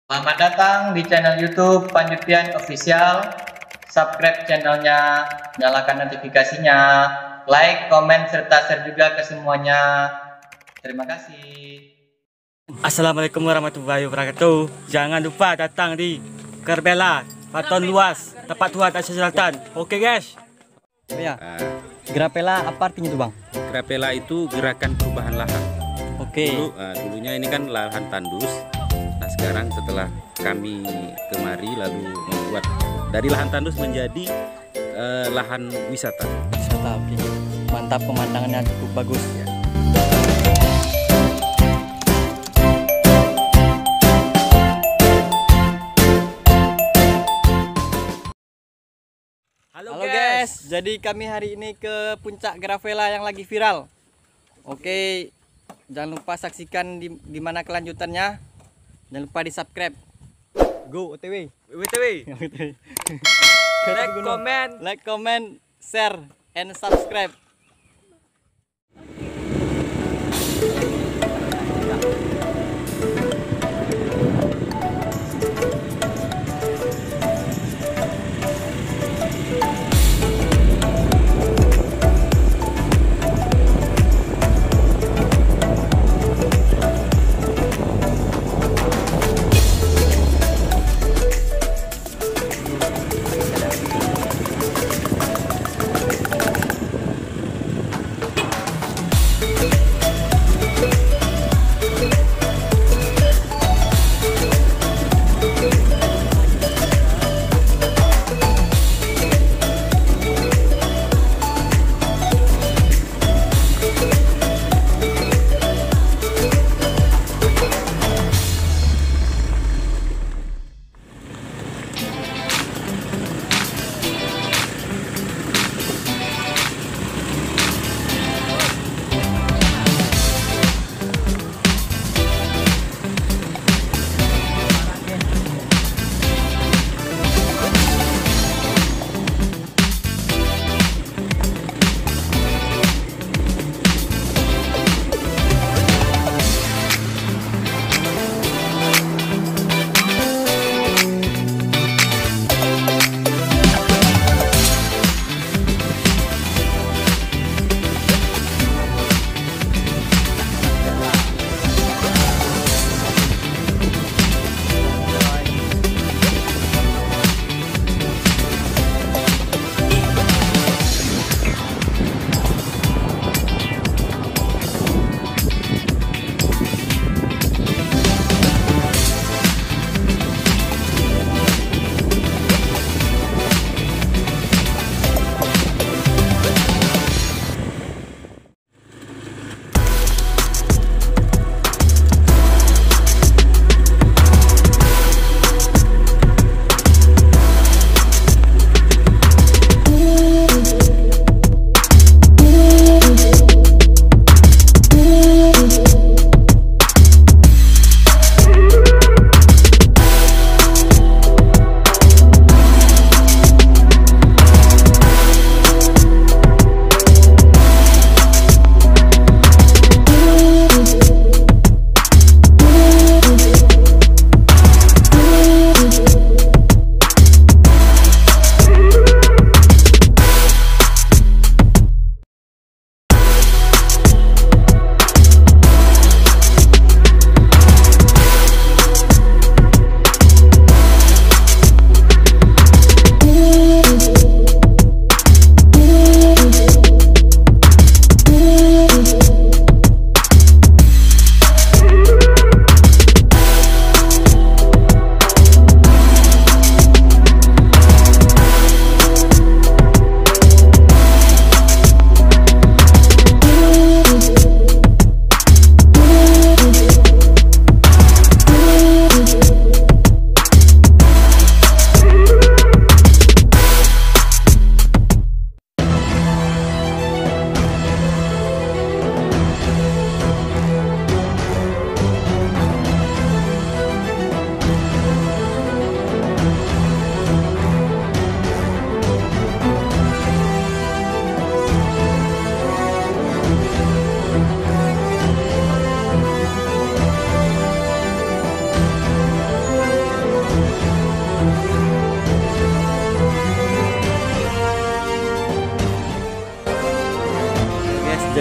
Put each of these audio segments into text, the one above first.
Selamat datang di channel YouTube Panjutian Official. Subscribe channelnya, nyalakan notifikasinya, like, komen, serta share juga ke semuanya. Terima kasih. Assalamualaikum warahmatullahi wabarakatuh. Jangan lupa datang di Kerbela, Paton Luas, Tepat Tuat Aceh Selatan. Oke guys. Ya. Grapela apa artinya tuh bang? Grapela itu gerakan perubahan lahan. Oke. Dulunya ini kan lahan tandus. Nah sekarang setelah kami kemari lalu membuat dari lahan tandus menjadi lahan wisata. Wisata, oke. Mantap, pemandangannya cukup bagus. Ya. Halo guys, jadi kami hari ini ke puncak Grapela yang lagi viral. Oke, jangan lupa saksikan di mana kelanjutannya. Jangan lupa di subscribe. Go OTW. WTW. Like, comment, share, and subscribe.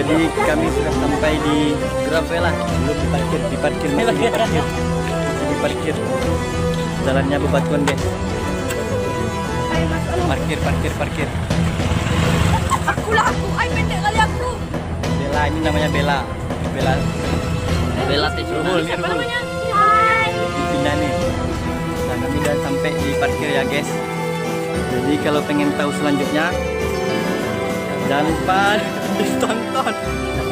Jadi kami sudah sampai di Gravela. Belum diparkir. Jalannya bebatuan guys. Parkir. Aku, ay pendek kali aku. Bella, ini namanya Bella Tejrul. Hai. Dipindah nih. Nah, kami udah sampai di parkir ya guys. Jadi kalau pengen tahu selanjutnya, jangan lupa ditonton.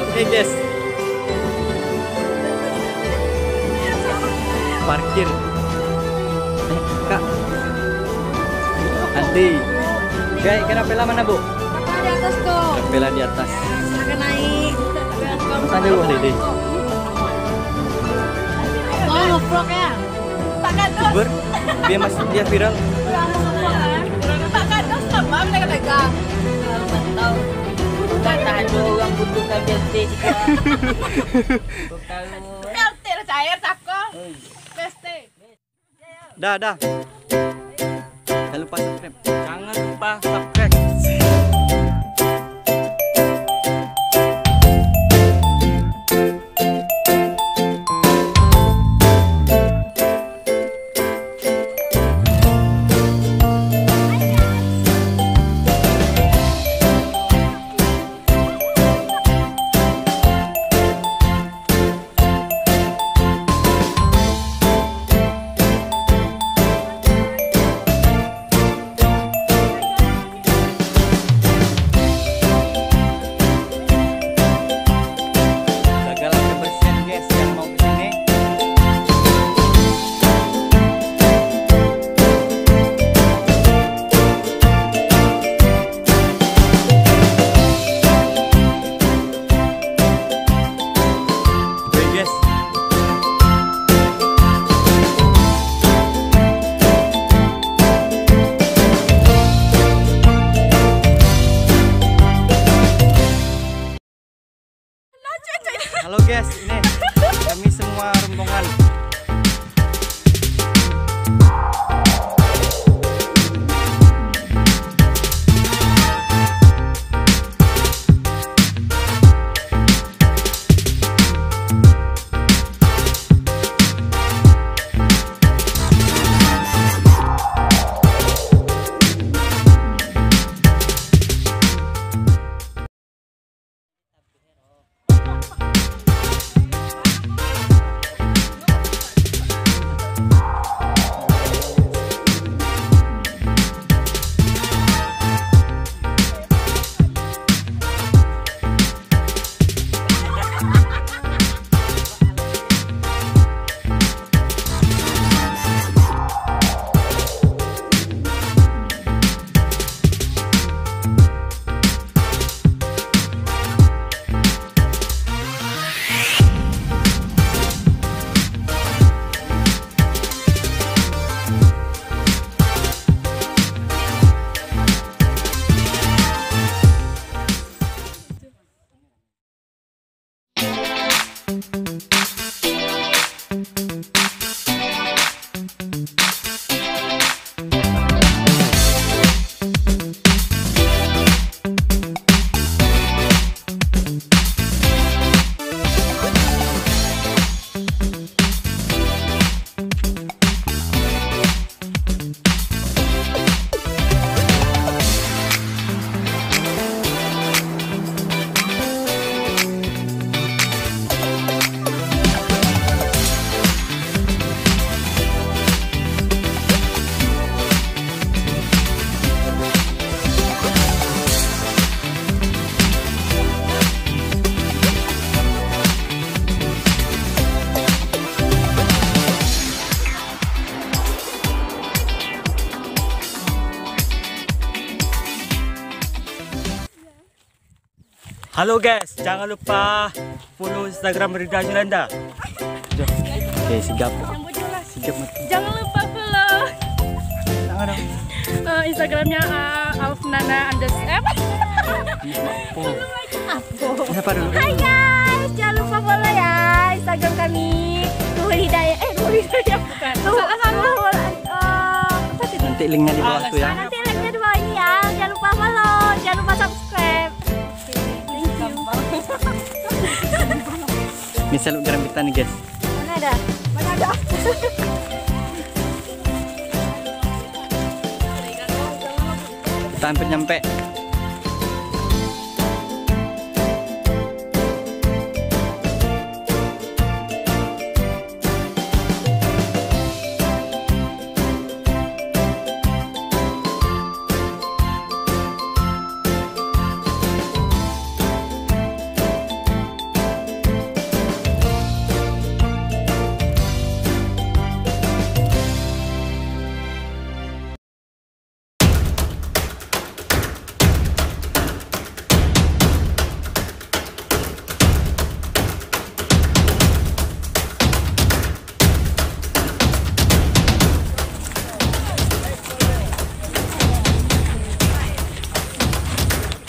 Oke guys. Parkir. Kak. Nanti. Guys, kenapa mana bu? Di atas kok. Bella di atas. Silakan naik. Tadi bu Dede. Oh, ngevlog ya? Pak Kados. Uber, dia viral. Pak Kados sama pegang-pegang. Tahu. Kata ada orang butuh BLT juga. BLT cair takut. Beste. Dah. Jangan lupa subscribe. Jangan lupa subscribe. Halo guys, ini kami semua rombongan. Halo guys, jangan lupa follow Instagram Rida Julanda. Oke, sigap. Jangan lupa follow Instagramnya @alfnana_. Siapa dulu? Hai guys, jangan lupa follow ya Instagram kami. Nurul Hidayah bukan. Nanti linknya di bawah tuh ya. Nanti linknya di bawah ini ya. Jangan lupa follow, jangan lupa subscribe. Thank you. Ini seluk gerambitan nih guys. Mana ada? Mana ada? Kita hampir nyampe.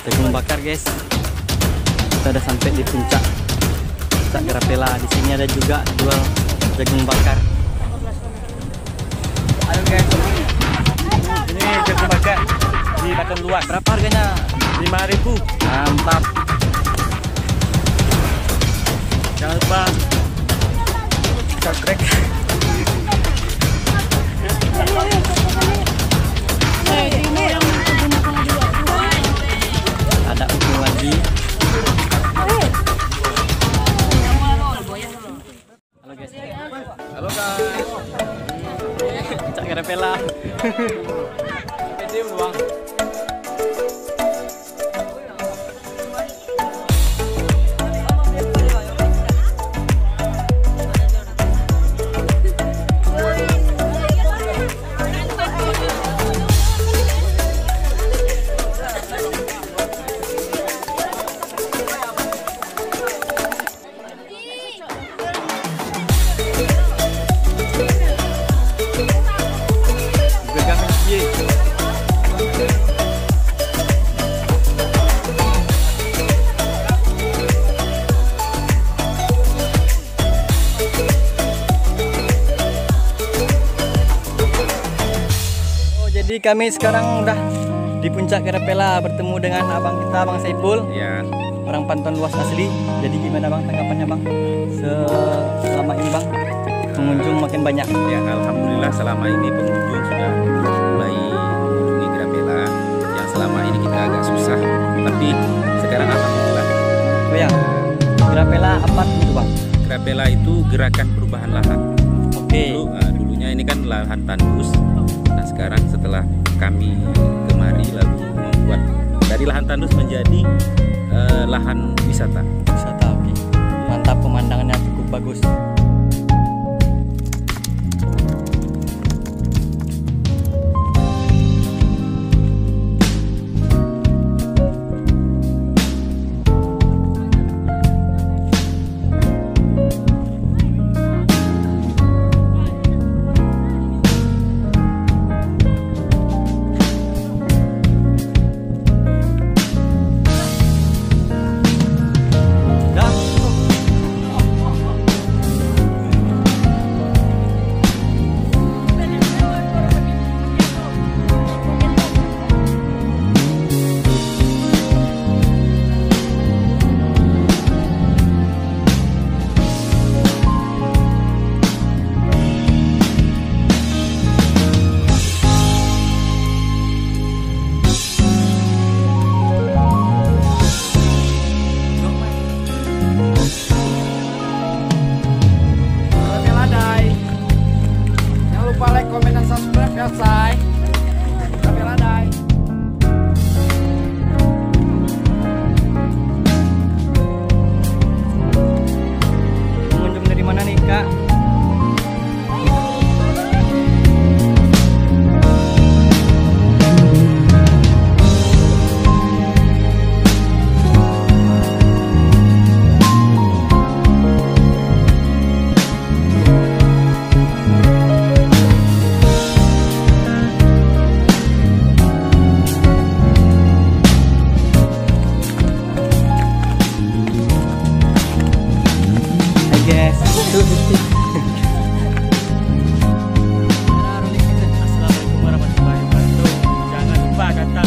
Jagung bakar guys. Kita udah sampai di puncak Grafela. Di sini ada juga jual jagung bakar. Ayo guys, ini jagung bakar di Baton Luas. Berapa harganya? 5.000. Mantap. Jangan lupa subscribe. Ada ujung lagi. Halo guys. Halo guys. Puncak Grafela. Pede doang. Jadi kami sekarang udah di puncak Grafela bertemu dengan abang kita, Bang Saiful, Ya, orang Panton Luas asli. Jadi gimana bang tanggapannya bang? Selama ini bang pengunjung makin banyak. ya alhamdulillah selama ini pengunjung sudah mulai mengunjungi Grafela. Yang selama ini kita agak susah, tapi sekarang alhamdulillah. Oh ya, Grafela apa itu bang? Grafela itu gerakan perubahan lahan. Oke. Dulunya ini kan lahan tandus. Nah sekarang setelah kami kemari lalu membuat dari lahan tandus menjadi lahan wisata. Wisata, oke. Mantap, pemandangannya cukup bagus. Pengunjung dari mana nih kak? Assalamualaikum warahmatullahi wabarakatuh. Jangan lupa datang